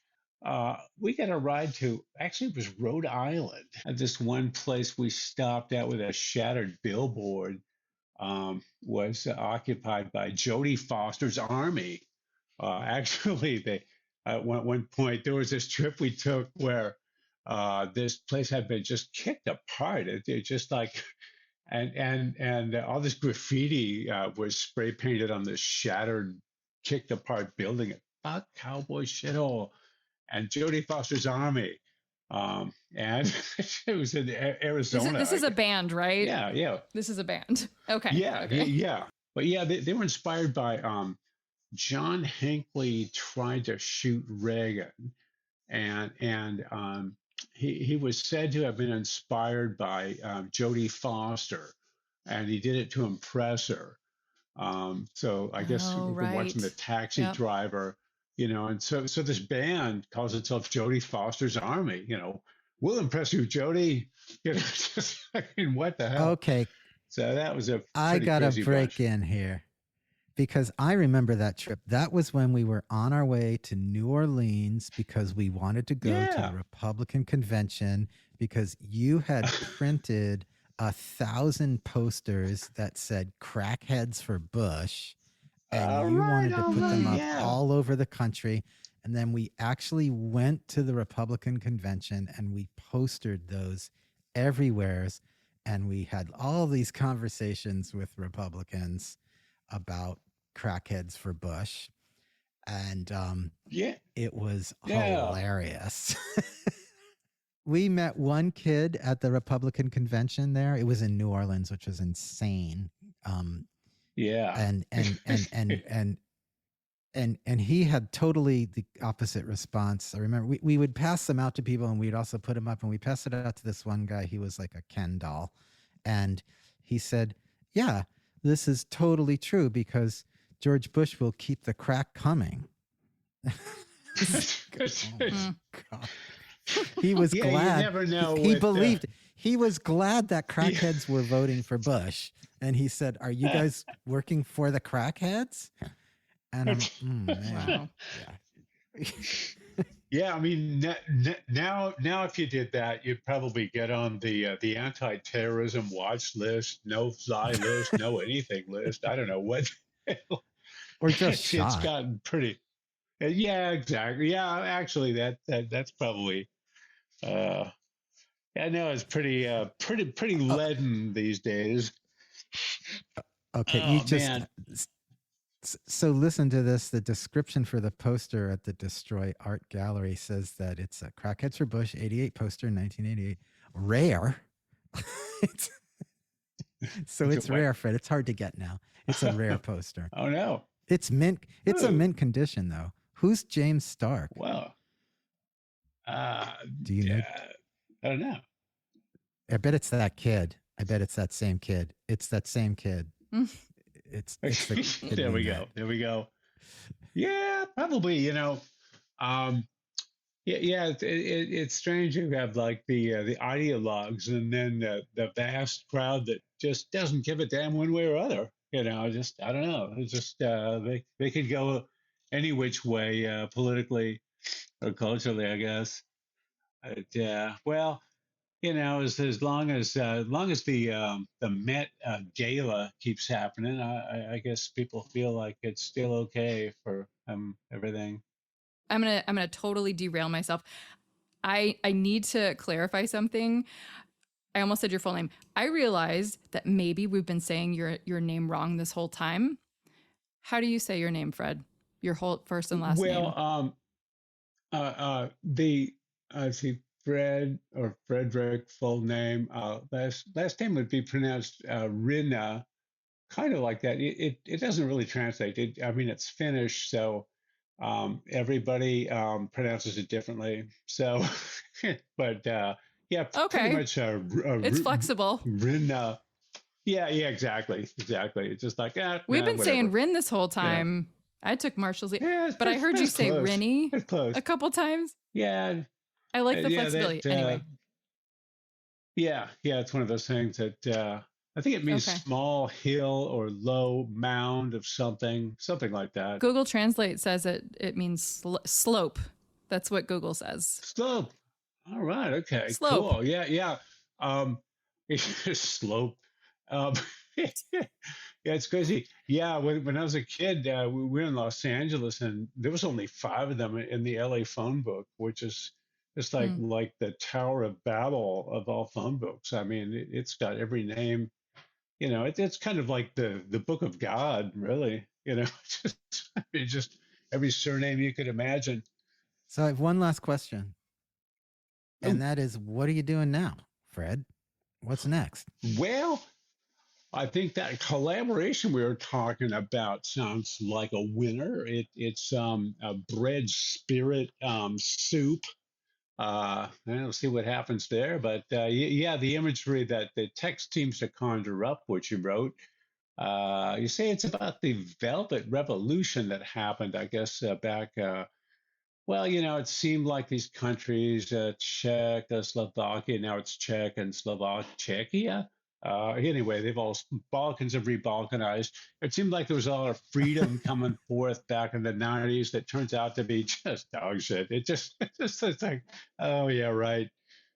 We got a ride to, actually, it was Rhode Island. At this one place we stopped at with a shattered billboard, was occupied by Jodie Foster's army. Actually, they at one point there was this trip we took where this place had been just kicked apart. It just like and all this graffiti was spray painted on this shattered, kicked apart building. Fuck cowboy shithole and Jodie Foster's army. And it was in Arizona. This is a band, right? Yeah. This is a band. Okay. Yeah. But yeah, they were inspired by John Hinckley tried to shoot Reagan, and he was said to have been inspired by Jodie Foster, and he did it to impress her. So I guess watching The Taxi Driver, and so this band calls itself Jodie Foster's Army. We'll impress you, Jodie. Just what the hell? Okay. So that was I gotta break in here because I remember that trip. That was when we were on our way to New Orleans because we wanted to go to the Republican convention because you had printed 1,000 posters that said "Crackheads for Bush," and you wanted to put them up all over the country. And then we actually went to the Republican convention and we postered those everywhere. And we had all these conversations with Republicans about crackheads for Bush. And it was hilarious. We met one kid at the Republican convention there. It was in New Orleans, which was insane. And he had totally the opposite response. I remember we would pass them out to people and we'd also put them up, and we passed it out to this one guy. He was like a Ken doll. And he said, yeah, this is totally true because George Bush will keep the crack coming. Oh, God. He was glad. You never know he was glad that crackheads were voting for Bush. And he said, are you guys working for the crackheads? And I'm, man. Yeah, I mean, now if you did that, you'd probably get on the anti-terrorism watch list, no-fly list, no anything list. I don't know what. Or just shot. It's gotten pretty. Yeah, exactly. Yeah, actually, that's probably. I know it's pretty leaden these days. Okay, you just. Man. So listen to this. The description for the poster at the Destroy Art Gallery says that it's a Crackheads for Bush 88 poster, 1988. Rare. So it's What? rare, Fred. It's hard to get now. It's a rare poster. Oh no. It's mint. It's a Ooh. mint condition, though. Who's James Stark? Well, uh, Do you know? I don't know. I bet it's that kid. I bet it's that same kid. It's that same kid. Mm. It's the kid There we met. go. There we go. Yeah, probably. Um, yeah. It's strange. You have like the ideologues, and then the vast crowd that just doesn't give a damn one way or other. Just I don't know. It's just they could go any which way politically or culturally, I guess. Well, as long as the Met Gala keeps happening, I guess people feel like it's still okay for everything. I'm gonna totally derail myself. I need to clarify something. I almost said your full name. I realized that maybe we've been saying your name wrong this whole time. How do you say your name, Fred? Your whole first and last Well, name. the see Fred or Frederick full name. Last name would be pronounced Rinne, kind of like that. It doesn't really translate. I mean, it's Finnish, so everybody pronounces it differently. So, but yeah, pretty Okay, much it's flexible. Rinne. Yeah, exactly. It's just like, We've nah, been saying whatever. Rin this whole You know, time. I took Marshall's, yeah, but I heard you that's say close. Rinny That's close. a couple times. Yeah, I like the yeah, flexibility. Anyway, yeah. It's one of those things that I think it means okay. small hill or low mound of something like that. Google Translate says it means slope. That's what Google says. Slope. All right. Okay. Slope. Cool. Yeah. Um, slope. Um, yeah, it's crazy. Yeah. When I was a kid, we were in Los Angeles, and there was only 5 of them in the LA phone book, which is it's like Hmm. like the Tower of Babel of all phone books. I mean, it's got every name. It's kind of like the Book of God, really. Just every surname you could imagine. So I have one last question, and Oh, that is, what are you doing now, Fred? What's next? well, I think that collaboration we were talking about sounds like a winner. It's a bread spirit soup. We'll see what happens there. But yeah, the imagery that the text seems to conjure up, which you wrote. You say it's about the Velvet Revolution that happened, I guess, back. Well, it seemed like these countries, Czech, Slovakia, now it's Czech and Czechia. Anyway, Balkans have re-Balkanized. It seemed like there was a lot of freedom coming forth back in the 90s that turns out to be just dog shit. It's like, oh yeah, right.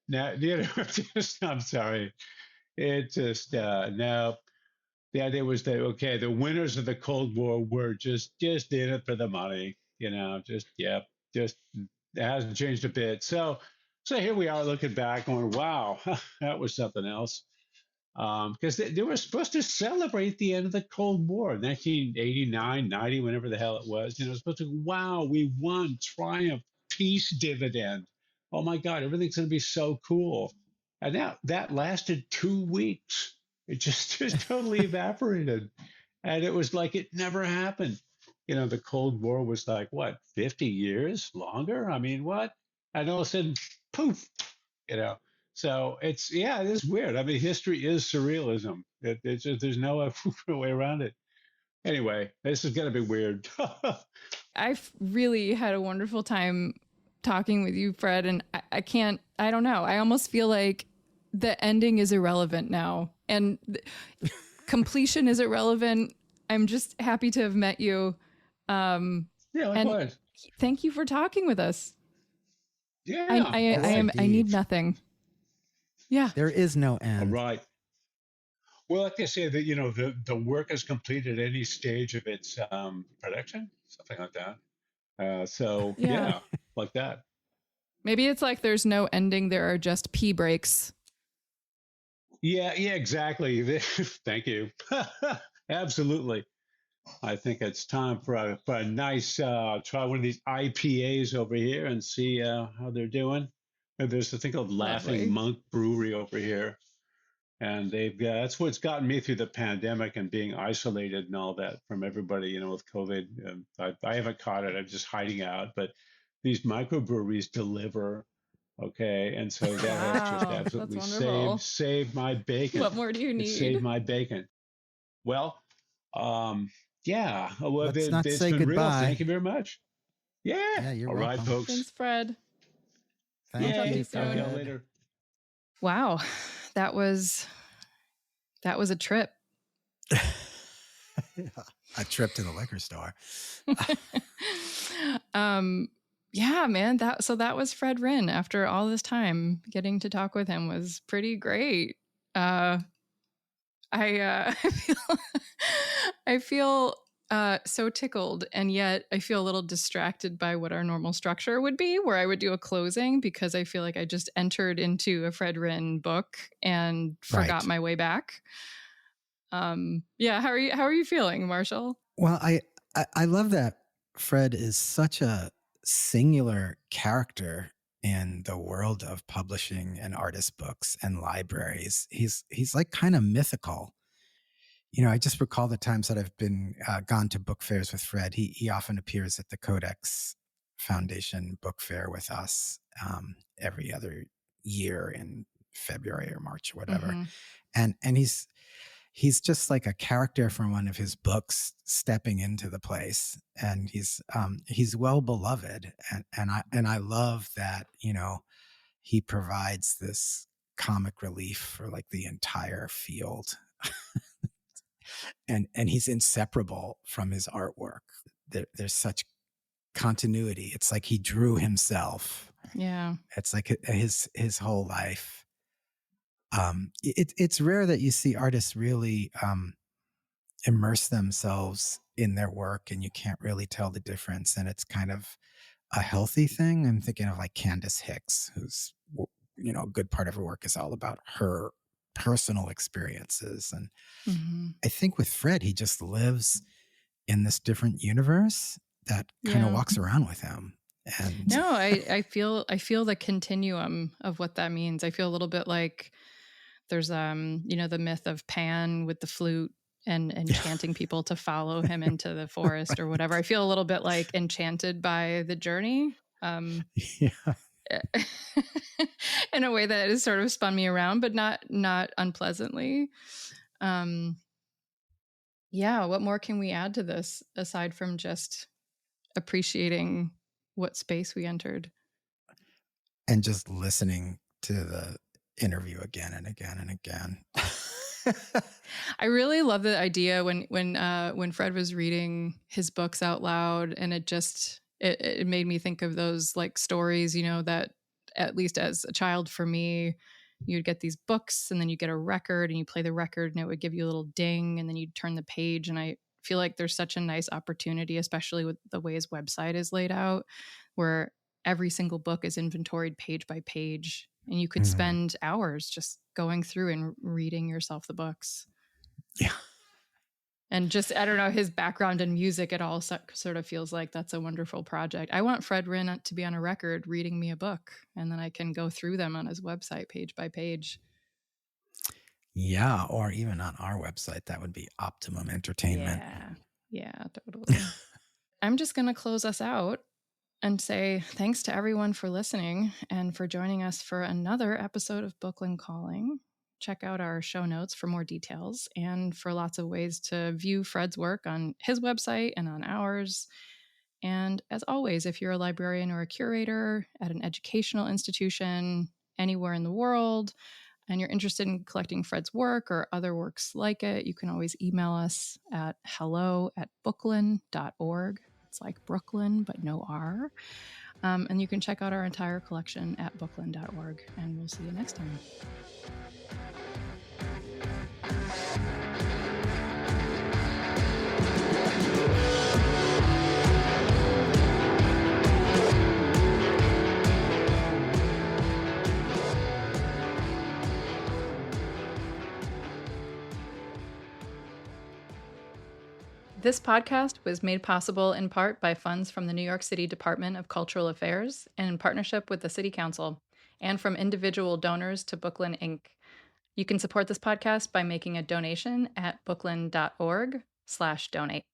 Now, I'm sorry. It just, no. The idea was that, okay, the winners of the Cold War were just in it for the money, just it hasn't changed a bit. So here we are looking back, going, wow, that was something else. Because they were supposed to celebrate the end of the Cold War, 1989, 90, whenever the hell it was. Supposed to, wow, we won, triumph, peace dividend. Oh my God, everything's going to be so cool. And now that lasted 2 weeks. It just totally evaporated. And it was like it never happened. The Cold War was like, what, 50 years longer? I mean, what? And all of a sudden, poof, you know. So it is weird. I mean, history is surrealism. It's just, there's no way around it. Anyway, this is going to be weird. I've really had a wonderful time talking with you, Fred, and I don't know. I almost feel like the ending is irrelevant now, and completion is irrelevant. I'm just happy to have met you. Yeah, And likewise. thank you for talking with us. Yeah. All Yes, right. I need indeed. nothing. Yeah. There is no All end. right. Well, like I say, that the work is complete at any stage of its production, something like that. So Yeah. yeah, like that. Maybe it's like there's no ending, there are just pee breaks. Yeah, exactly. Thank you. Absolutely. I think it's time for a nice try one of these IPAs over here and see how they're doing. And there's a thing called Laughing Lovely. Monk Brewery over here. And that's what's gotten me through the pandemic and being isolated and all that from everybody, with COVID. I haven't caught it. I'm just hiding out. But these microbreweries deliver. Okay. And so that has just Wow, that's absolutely wonderful. saved my bacon. What more do you It need? saved my bacon. Well, yeah. Well, Let's not it's say been real. goodbye. Thank you very much. Yeah. Yeah, you're All right, welcome. folks. Thanks, Fred. I'll Thank talk to you, you Yay. Talk to y'all soon. Fred. later. Wow, that was a trip. A trip to the liquor store. Yeah, man, that was Fred Rinne. After all this time, getting to talk with him was pretty great. I I feel so tickled, and yet I feel a little distracted by what our normal structure would be, where I would do a closing, because I feel like I just entered into a Fred Rinne book and forgot Right. my way back. Yeah, how are you feeling, Marshall? Well, I love that Fred is such a singular character in the world of publishing and artist books and libraries. He's like kind of mythical. I just recall the times that I've been gone to book fairs with Fred. He often appears at the Codex Foundation book fair with us every other year in February or March or whatever. Mm-hmm. And he's just like a character from one of his books stepping into the place, and he's well beloved, and I love that he provides this comic relief for like the entire field. And he's inseparable from his artwork. There's such continuity. It's like he drew himself. Yeah. It's like his whole life. It's rare that you see artists really immerse themselves in their work and you can't really tell the difference. And it's kind of a healthy thing. I'm thinking of like Candace Hicks, who's, a good part of her work is all about her personal experiences. And Mm-hmm. I think with Fred, he just lives in this different universe that kind of walks around with him. And no, I feel the continuum of what that means. I feel a little bit like there's the myth of Pan with the flute and enchanting people to follow him into the forest or whatever. I feel a little bit like enchanted by the journey. yeah. In a way that has sort of spun me around, but not unpleasantly. Yeah, what more can we add to this aside from just appreciating what space we entered? And just listening to the interview again and again and again. I really love the idea when Fred was reading his books out loud, and it made me think of those like stories, that at least as a child for me, you'd get these books and then you get a record and you play the record and it would give you a little ding and then you'd turn the page. And I feel like there's such a nice opportunity, especially with the way his website is laid out, where every single book is inventoried page by page. And you could spend hours just going through and reading yourself the books. Yeah. And just, I don't know, his background in music, it all sort of feels like that's a wonderful project. I want Fred Rinne to be on a record reading me a book, and then I can go through them on his website page by page. Yeah, or even on our website. That would be optimum entertainment. Yeah, totally. I'm just going to close us out and say thanks to everyone for listening and for joining us for another episode of Booklyn Calling. Check out our show notes for more details and for lots of ways to view Fred's work on his website and on ours. And as always, if you're a librarian or a curator at an educational institution anywhere in the world, and you're interested in collecting Fred's work or other works like it, you can always email us at hello@booklyn.org. It's like Brooklyn, but no R. And you can check out our entire collection at booklyn.org. And we'll see you next time. This podcast was made possible in part by funds from the New York City Department of Cultural Affairs and in partnership with the City Council, and from individual donors to Booklyn Inc. You can support this podcast by making a donation at booklyn.org/donate.